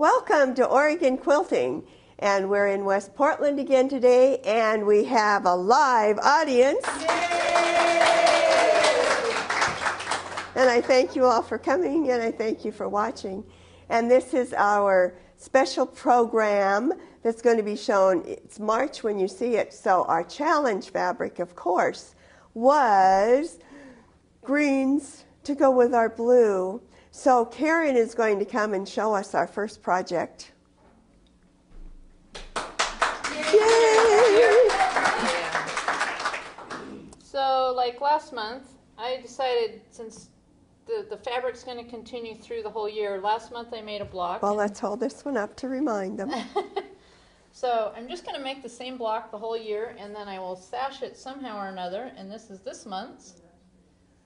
Welcome to Oregon Quilting, and we're in West Portland again today, and we have a live audience. And I thank you all for coming, and I thank you for watching. And this is our special program that's going to be shown. It's March when you see it, so our challenge fabric, of course, was greens to go with our blue. So Karen is going to come and show us our first project. Yay! So like last month, I decided since the fabric's going to continue through the whole year, last month I made a block. Well, let's hold this one up to remind them. So I'm just going to make the same block the whole year, and then I will sash it somehow or another, and this is this month's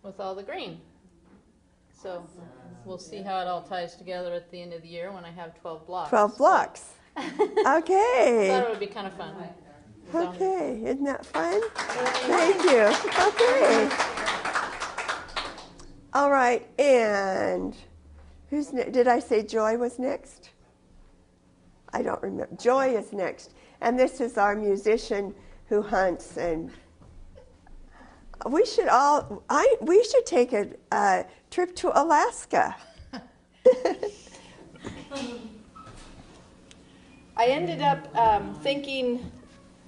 with all the green. So we'll see how it all ties together at the end of the year when I have 12 blocks. 12 blocks. Okay. I thought it would be kind of fun. Okay, isn't that fun? Thank you. Okay. All right, and who's did I say Joy was next? I don't remember. Joy is next, and this is our musician who hunts, and we should take a trip to Alaska. I ended up thinking,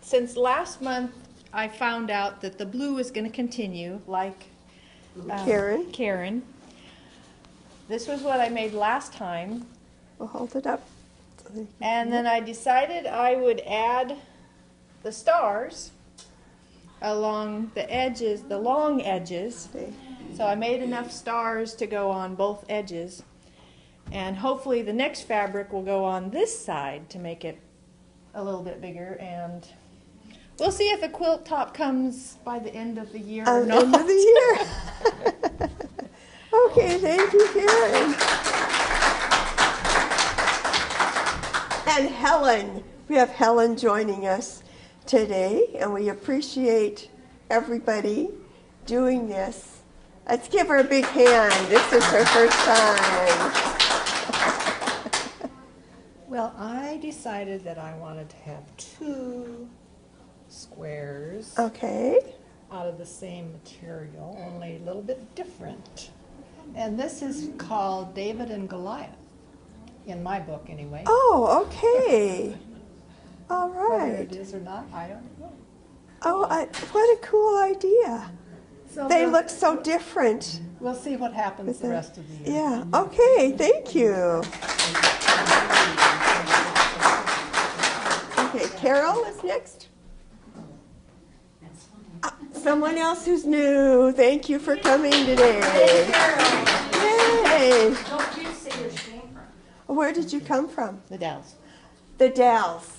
since last month I found out that the blue is going to continue, like Karen. This was what I made last time. We'll hold it up. And then I decided I would add the stars along the edges, the long edges. So I made enough stars to go on both edges. And hopefully the next fabric will go on this side to make it a little bit bigger. And we'll see if the quilt top comes by the end of the year or not. End of the year. Okay, thank you, Karen. And Helen. We have Helen joining us today, and we appreciate everybody doing this. Let's give her a big hand. This is her first time. Well, I decided that I wanted to have two squares Okay. out of the same material, only a little bit different. And this is called David and Goliath, in my book anyway. Oh, okay. All right. Whether it is or not, I don't know. Oh, what a cool idea. So They look so different. We'll see what happens the rest of the year. Yeah, okay, thank you. Okay, Carol is next. Someone else who's new. Thank you for coming today. Yay! Don't you say where she came from? Where did you come from? The Dalles. The Dalles.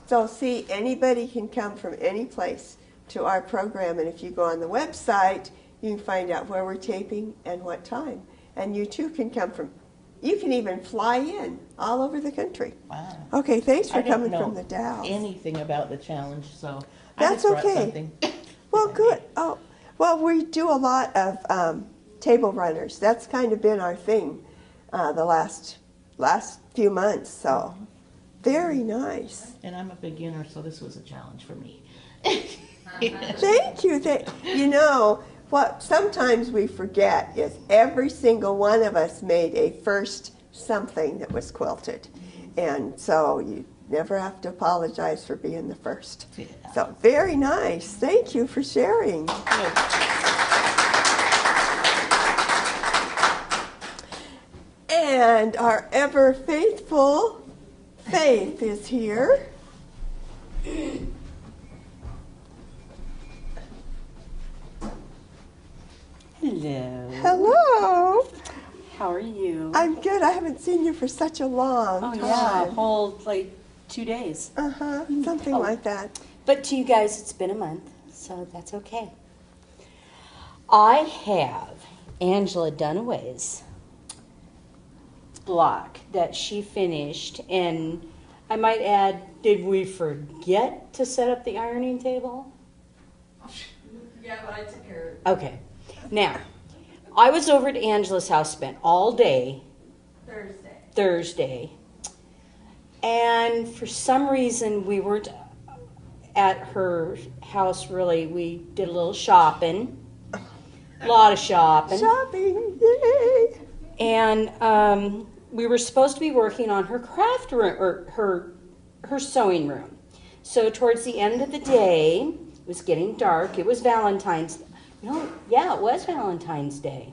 So see, anybody can come from any place to our program, and if you go on the website, you can find out where we're taping and what time. And you too can come from, you can even fly in all over the country. Wow. Okay, thanks for I didn't coming know from the Dalles. anything about the challenge, so That's I just brought okay. something. Well, good. Oh, well, we do a lot of table runners. That's kind of been our thing the last few months. So, very nice. And I'm a beginner, so this was a challenge for me. Thank you. You know what? Sometimes we forget is every single one of us made a first something that was quilted, and so you never have to apologize for being the first. Yeah. So very nice. Thank you for sharing. And our ever faithful Faith is here. Hello. Hello. How are you? I'm good. I haven't seen you for such a long Oh time. yeah, a whole like 2 days. Something Oh. like that. But to you guys, it's been a month, so that's okay. I have Angela Dunaway's block that she finished, and I might add, did we forget to set up the ironing table? Yeah, but I took care of it. Okay. Now, I was over at Angela's house, spent all day Thursday. And for some reason, we weren't at her house really. We did a little shopping, a lot of shopping. Shopping, yay! And we were supposed to be working on her craft room, or her sewing room. So towards the end of the day, it was getting dark. It was Valentine's. No, yeah, it was Valentine's Day.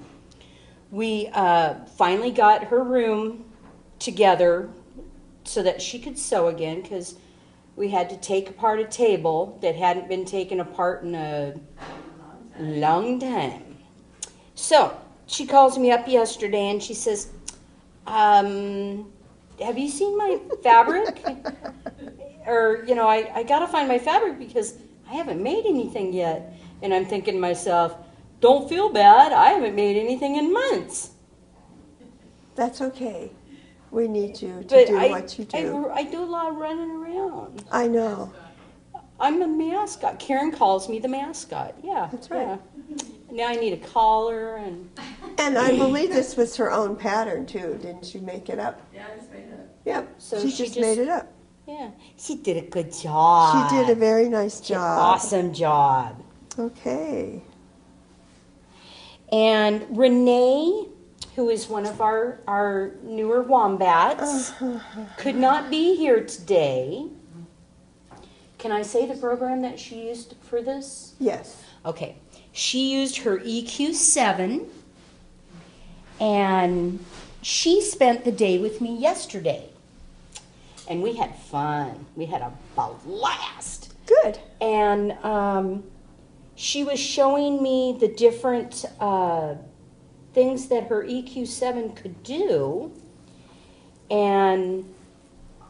We finally got her room together so that she could sew again, because we had to take apart a table that hadn't been taken apart in a long time. So she calls me up yesterday and she says, have you seen my fabric? Or, you know, I got to find my fabric because I haven't made anything yet. And I'm thinking to myself, don't feel bad. I haven't made anything in months. That's okay. We need you to do what you do. I do a lot of running around. I know. I'm a mascot. Karen calls me the mascot. Yeah. That's right. Yeah. Now I need a collar and... And I believe this was her own pattern, too. Didn't you make it up? Yeah, I just made it. Yep. So she she just just- made it up. Yeah. She did a good job. She did a very nice job. Awesome job. Okay. And Renee, who is one of our newer wombats, could not be here today. Can I say the program that she used for this? Yes. Okay. She used her EQ7, and she spent the day with me yesterday. And we had fun. We had a blast. Good. And she was showing me the different things that her EQ7 could do. And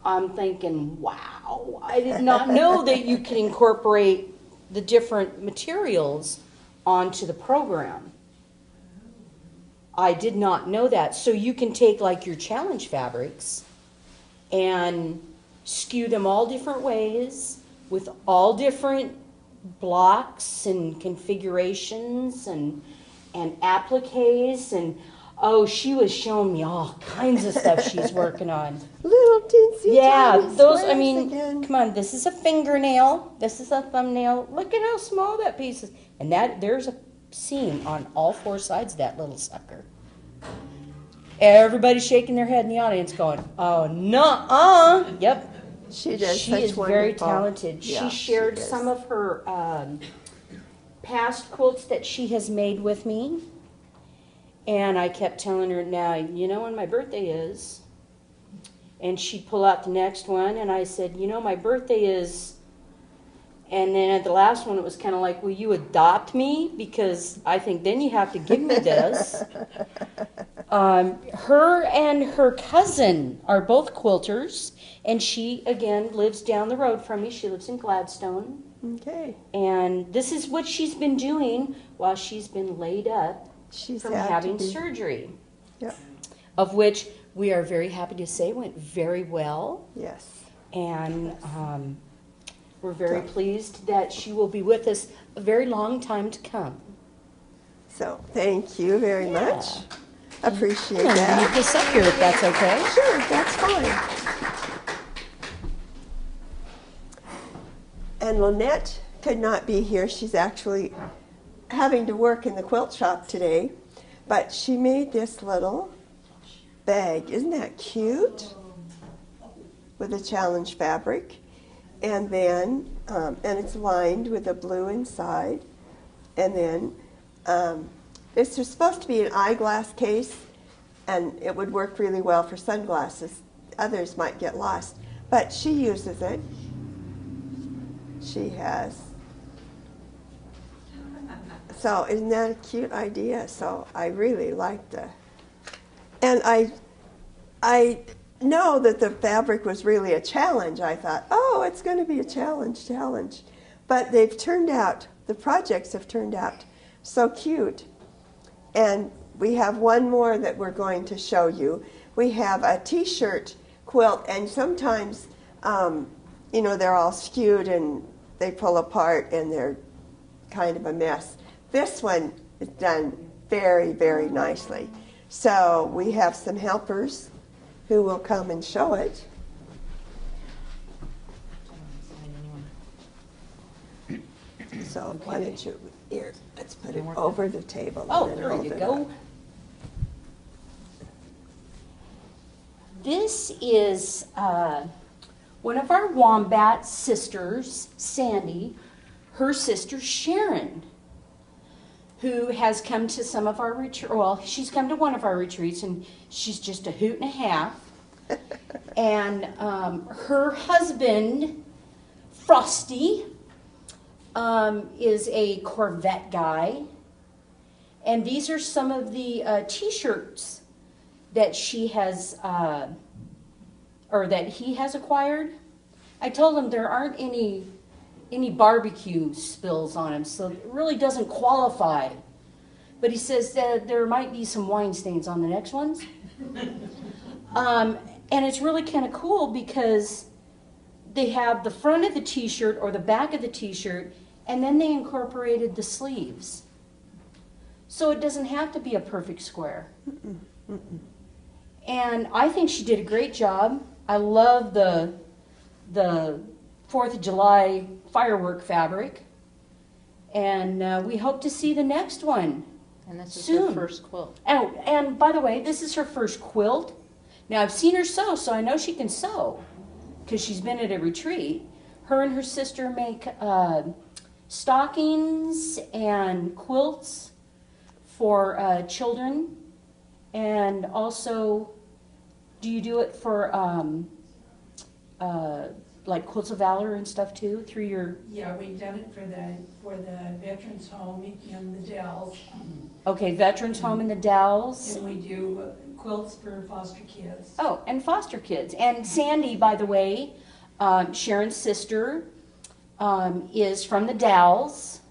I'm thinking, wow, I did not know that you could incorporate the different materials onto the program. I did not know that. So you can take like your challenge fabrics and skew them all different ways with all different blocks and configurations and appliques, and oh, she was showing me all kinds of stuff she's working on. Little teensy tiny those, I squares mean, again. come on, this is a fingernail, this is a thumbnail, look at how small that piece is. And there's a seam on all four sides of that little sucker. Everybody's shaking their head in the audience going, oh, nuh-uh. Yep. She does She such is wonderful. very talented. Yeah, she shared is. some of her past quilts that she has made with me. And I kept telling her, now, you know when my birthday is? And she'd pull out the next one, and I said, you know, my birthday is... And then at the last one, it was kind of like, will you adopt me? Because I think then you have to give me this. Her and her cousin are both quilters, and she, again, lives down the road from me. She lives in Gladstone. Okay. And this is what she's been doing while she's been laid up She's from had to having be- surgery, Yep. of which we are very happy to say went very well. Yes. And we're very pleased that she will be with us a very long time to come. So thank you very much. Appreciate I'm going to that. leave this up here if that's okay. Sure, that's fine. And Lynette could not be here. She's actually having to work in the quilt shop today. But she made this little bag. Isn't that cute? With a challenge fabric. And then, and it's lined with a blue inside. And then, this was supposed to be an eyeglass case, and it would work really well for sunglasses. Others might get lost, but she uses it. She has. So isn't that a cute idea? So I really like the, and I know that the fabric was really a challenge. I thought, oh, it's going to be a challenge. But they've turned out, the projects have turned out so cute. And we have one more that we're going to show you. We have a t-shirt quilt, and sometimes, you know, they're all skewed and they pull apart and they're kind of a mess. This one is done very, very nicely. So we have some helpers who will come and show it. So why don't you, here, let's put it over the table. Oh, and then there hold you it go. up. This is one of our Wombat sisters, Sandy, her sister Sharon, who has come to some of our retreats. Well, she's come to one of our retreats, and she's just a hoot and a half. And her husband, Frosty, is a Corvette guy. And these are some of the T-shirts that she has, or that he has acquired. I told him there aren't any barbecue spills on him, so it really doesn't qualify. But he says that there might be some wine stains on the next ones. And it's really kind of cool because they have the front of the T-shirt or the back of the T-shirt, and then they incorporated the sleeves. So it doesn't have to be a perfect square. And I think she did a great job. I love the 4th of July firework fabric. And we hope to see the next one. And this is soon. her first quilt. Oh, and by the way, this is her first quilt. Now, I've seen her sew, so I know she can sew because she's been at a retreat. Her and her sister make stockings and quilts for children. And also, do you do it for like Quilts of Valor and stuff too through your? Yeah, we've done it for the veterans home in the Dells, Okay, Veterans Home in the Dells. and we do quilts for foster kids. Oh, and foster kids. And Sandy, by the way, Sharon's sister, is from the Dalles,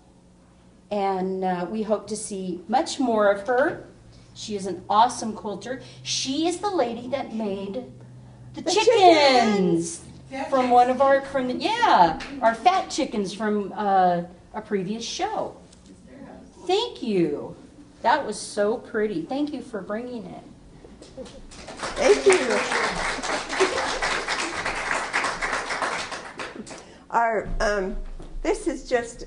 and we hope to see much more of her. She is an awesome quilter. She is the lady that made the chickens from one of our our fat chickens from a previous show. Thank you. That was so pretty. Thank you for bringing it. Thank you. This is just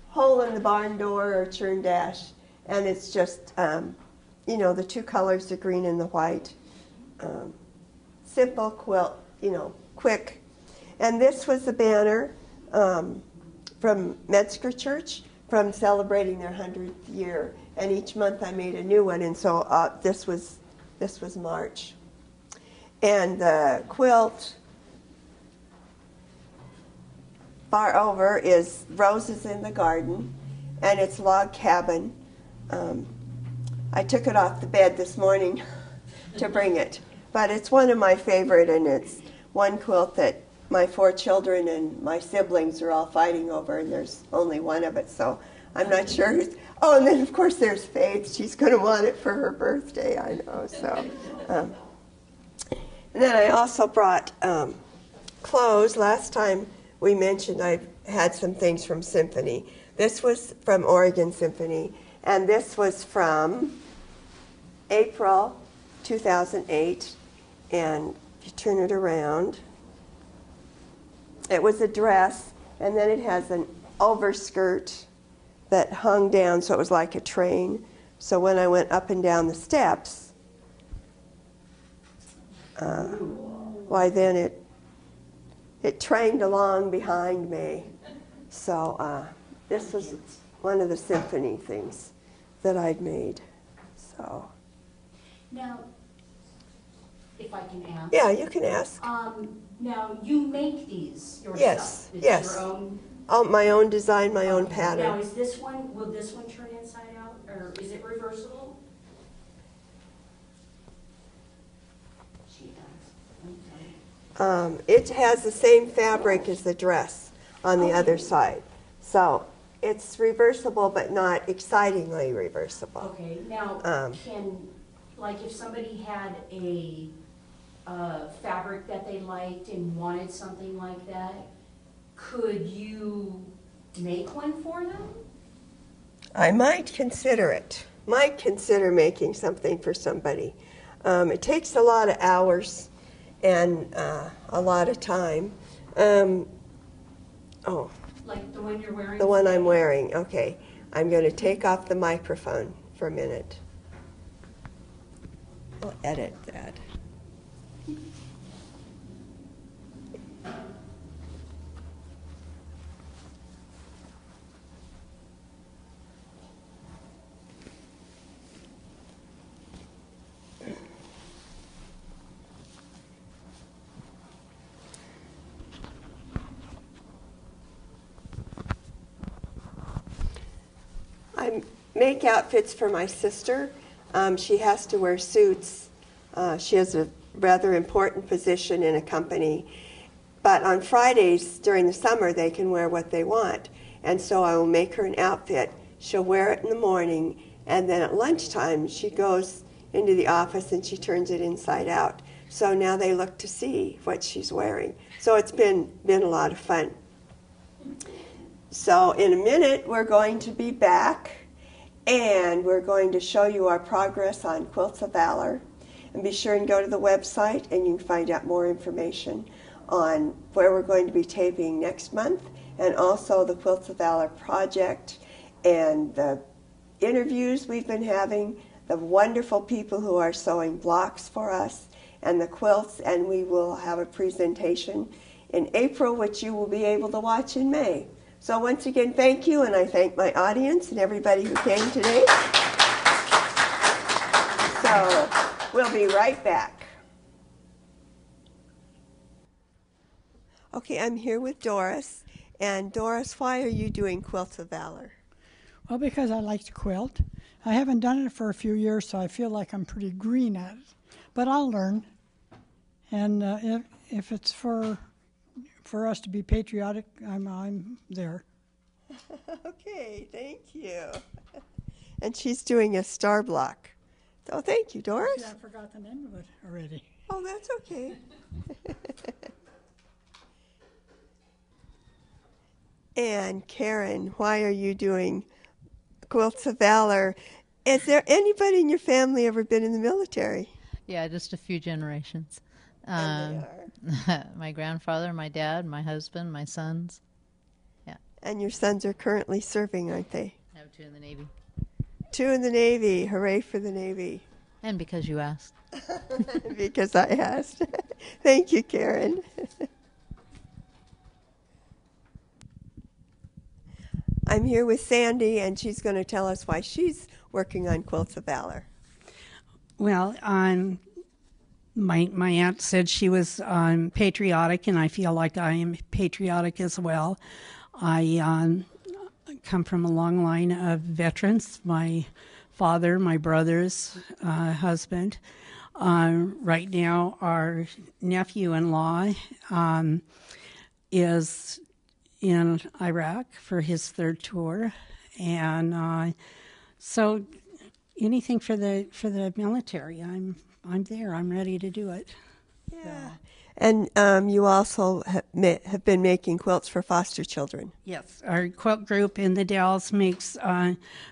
hole in the barn door or churn dash, and it's just, the two colors, the green and the white. Simple quilt, quick. And this was the banner from Metzger Church from celebrating their 100th year. And each month I made a new one, and so this was March. And the quilt far over is Roses in the Garden, and it's log cabin. I took it off the bed this morning to bring it, but it's one of my favorite, and it's one quilt that my 4 children and my siblings are all fighting over, and there's only one of it, so I'm not sure who's. Oh, and then of course there's Faith. She's going to want it for her birthday, I know. So, and then I also brought clothes. Last time we mentioned I had some things from Symphony. This was from Oregon Symphony, and this was from April 2008. And if you turn it around, it was a dress, and then it has an overskirt that hung down, so it was like a train. So when I went up and down the steps, why then it trained along behind me. So this was one of the Symphony things that I'd made. So Now, if I can ask. yeah, you can ask. Now, you make these yourself? Yes, It's yes. your own? Oh, my own design, my own Now, pattern. is this one, will this one turn inside out, or is it reversible? She does. Okay. It has the same fabric as the dress on the other side. So it's reversible, but not excitingly reversible. Okay, now, like if somebody had a fabric that they liked and wanted something like that, could you make one for them? I might consider it. Might consider making something for somebody. It takes a lot of hours and a lot of time. Like the one you're wearing? The one I'm wearing, okay. I'm going to take off the microphone for a minute. I'll edit that. I make outfits for my sister. She has to wear suits. She has a rather important position in a company. But on Fridays during the summer, they can wear what they want. And so I will make her an outfit. She'll wear it in the morning, and then at lunchtime, she goes into the office and she turns it inside out. So now they look to see what she's wearing. So it's been a lot of fun. So in a minute, we're going to be back, and we're going to show you our progress on Quilts of Valor. And be sure and go to the website, and you can find out more information on where we're going to be taping next month, and also the Quilts of Valor project, and the interviews we've been having, the wonderful people who are sewing blocks for us, and the quilts, and we will have a presentation in April, which you will be able to watch in May. So once again, thank you, and I thank my audience and everybody who came today. So we'll be right back. Okay, I'm here with Doris. And Doris, why are you doing Quilts of Valor? Well, because I like to quilt. I haven't done it for a few years, so I feel like I'm pretty green at it. But I'll learn. And if it's for us to be patriotic, I'm there. Okay, thank you. And she's doing a star block. So thank you, Doris. See, I forgot the name of it already. Oh, that's okay. And Karen, why are you doing Quilts of Valor? Is there anybody in your family ever been in the military? Yeah, just a few generations. And they are. My grandfather, my dad, my husband, my sons. Yeah. And your sons are currently serving, aren't they? I have 2 in the Navy. 2 in the Navy. Hooray for the Navy. And because you asked. Because I asked. Thank you, Karen. I'm here with Sandy, and she's going to tell us why she's working on Quilts of Valor. Well, my aunt said she was patriotic, and I feel like I am patriotic as well. I come from a long line of veterans. My father, my brother's husband. Right now, our nephew-in-law is in Iraq for his 3rd tour, and so anything for the military, I'm there. I'm ready to do it. Yeah. And you also have been making quilts for foster children. Yes, our quilt group in the Dells makes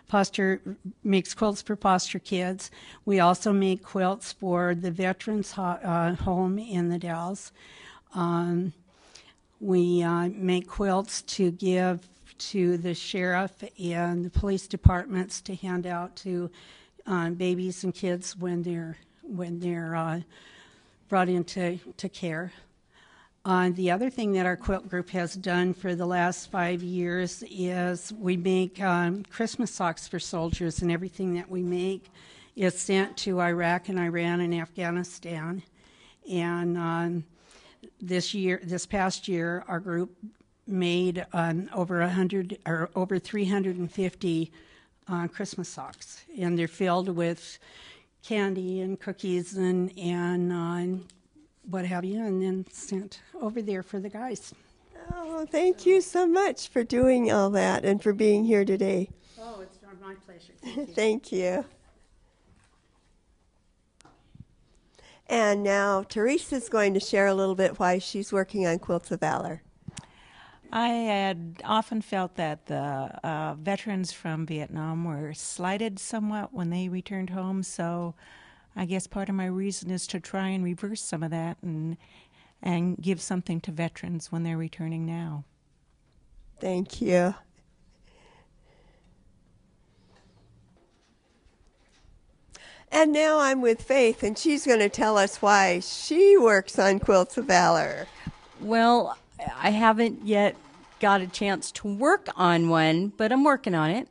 quilts for foster kids. We also make quilts for the veterans home in the Dells. We make quilts to give to the sheriff and the police departments to hand out to babies and kids when they're brought into care. The other thing that our quilt group has done for the last 5 years is we make Christmas socks for soldiers, and everything that we make is sent to Iraq and Iran and Afghanistan. And this past year, our group made over 350 Christmas socks, and they're filled with candy and cookies and what have you, and then sent over there for the guys. Oh, thank you so much for doing all that and for being here today. Oh, it's my pleasure. Thank you. Thank you. And now Teresa's going to share a little bit why she's working on Quilts of Valor. I had often felt that the veterans from Vietnam were slighted somewhat when they returned home, so I guess part of my reason is to try and reverse some of that and give something to veterans when they're returning now. Thank you. And now I'm with Faith, and she's going to tell us why she works on Quilts of Valor. Well, I haven't yet got a chance to work on one, but I'm working on it.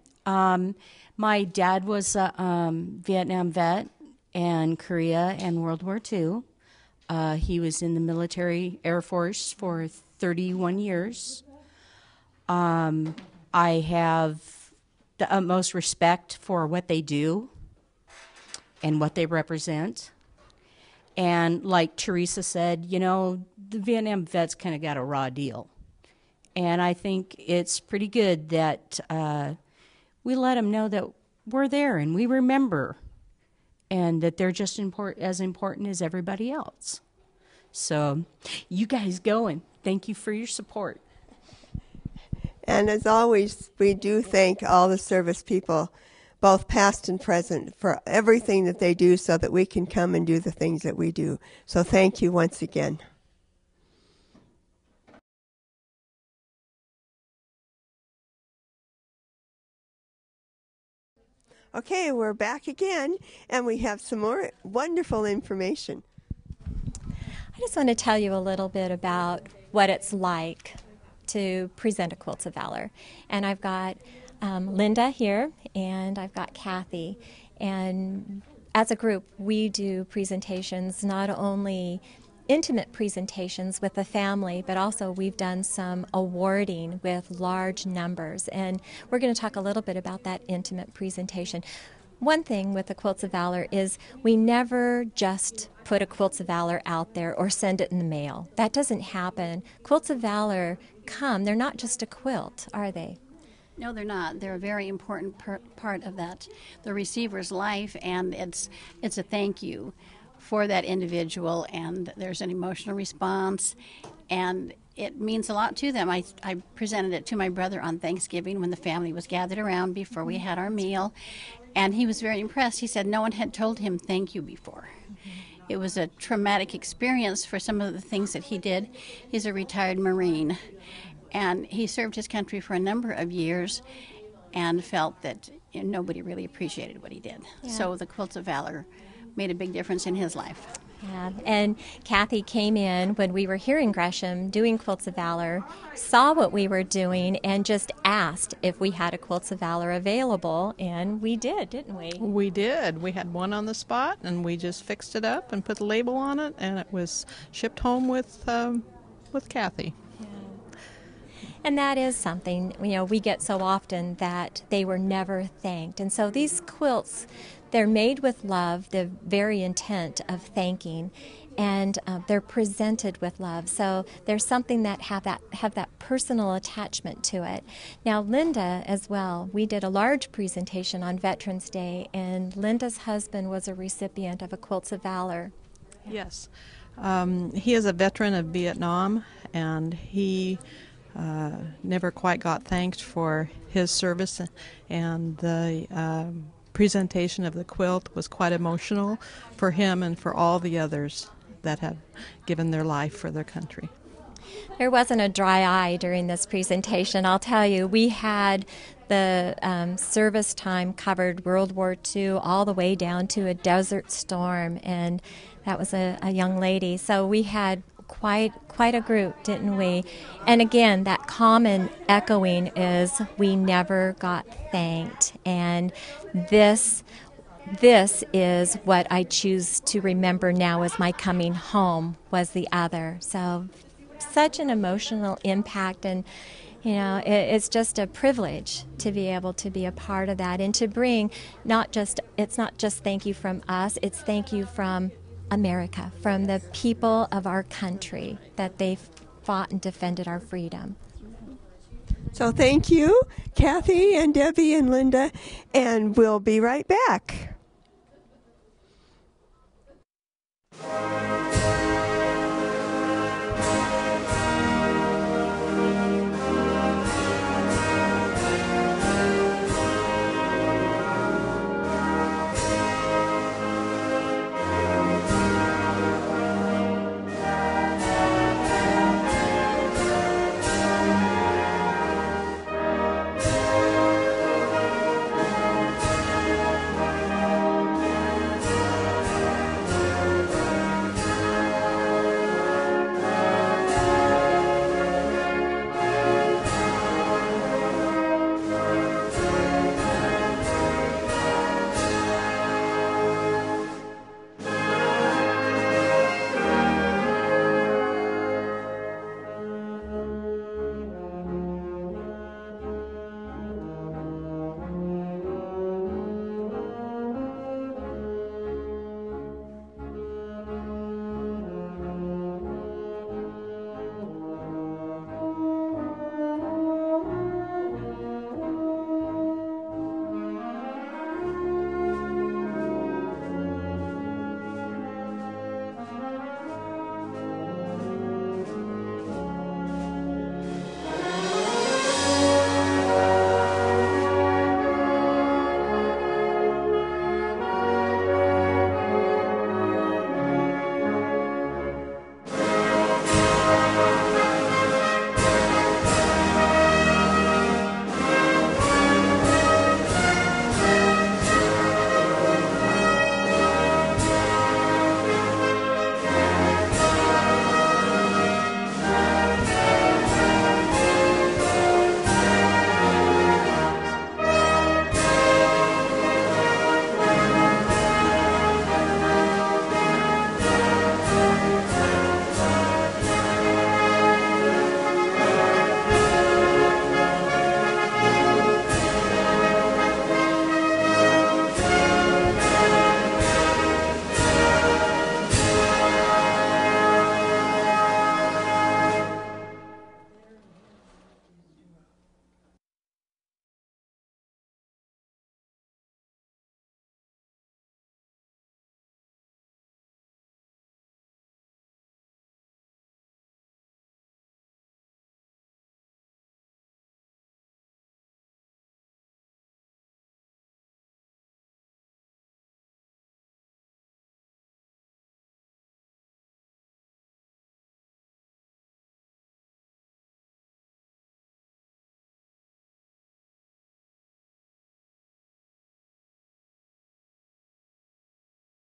My dad was a Vietnam vet and Korea and World War II. He was in the military Air Force for 31 years. I have the utmost respect for what they do and what they represent. And like Teresa said, you know, the Vietnam vets kind of got a raw deal. And I think it's pretty good that we let them know that we're there and we remember and that they're just as important as everybody else. So you guys go, and thank you for your support. And as always, we do thank all the service people, both past and present, for everything that they do so that we can come and do the things that we do. So thank you once again. Okay, we're back again, and we have some more wonderful information. I just want to tell you a little bit about what it's like to present a Quilts of Valor. And I've got Linda here, and I've got Kathy. And as a group, we do presentations, not only intimate presentations with the family, but also we've done some awarding with large numbers. And we're going to talk a little bit about that intimate presentation. One thing with the Quilts of Valor is we never just put a Quilts of Valor out there or send it in the mail. That doesn't happen. Quilts of Valor come. They're not just a quilt, are they? No, they're not. They're a very important part of that, the receiver's life, and it's a thank you for that individual, and there's an emotional response, and it means a lot to them. I presented it to my brother on Thanksgiving when the family was gathered around before we had our meal, and he was very impressed. He said no one had told him thank you before. It was a traumatic experience for some of the things that he did. He's a retired Marine, and he served his country for a number of years and felt that nobody really appreciated what he did. Yeah. So the Quilts of Valor made a big difference in his life. Yeah, and Kathy came in when we were here in Gresham doing Quilts of Valor, saw what we were doing, and just asked if we had a Quilts of Valor available, and we did, didn't we? We did. We had one on the spot, and we just fixed it up and put the label on it, and it was shipped home with Kathy. And that is something, we get so often that they were never thanked. And so these quilts, they're made with love, the very intent of thanking, and they're presented with love. So there's something that have that personal attachment to it. Now, Linda as well, we did a large presentation on Veterans Day, and Linda's husband was a recipient of a Quilts of Valor. Yes. He is a veteran of Vietnam, and he never quite got thanked for his service, and the presentation of the quilt was quite emotional for him and for all the others that have given their life for their country. There wasn't a dry eye during this presentation, I'll tell you. We had the service time covered World War II all the way down to a Desert Storm, and that was a young lady. So we had quite a group, didn't we? And again, that common echoing is we never got thanked. And this is what I choose to remember now as my coming home was the other. So such an emotional impact, and it's just a privilege to be able to be a part of that and to bring it's not just thank you from us, it's thank you from America, from the people of our country, that they fought and defended our freedom. So thank you, Kathy and Debbie and Linda, and we'll be right back.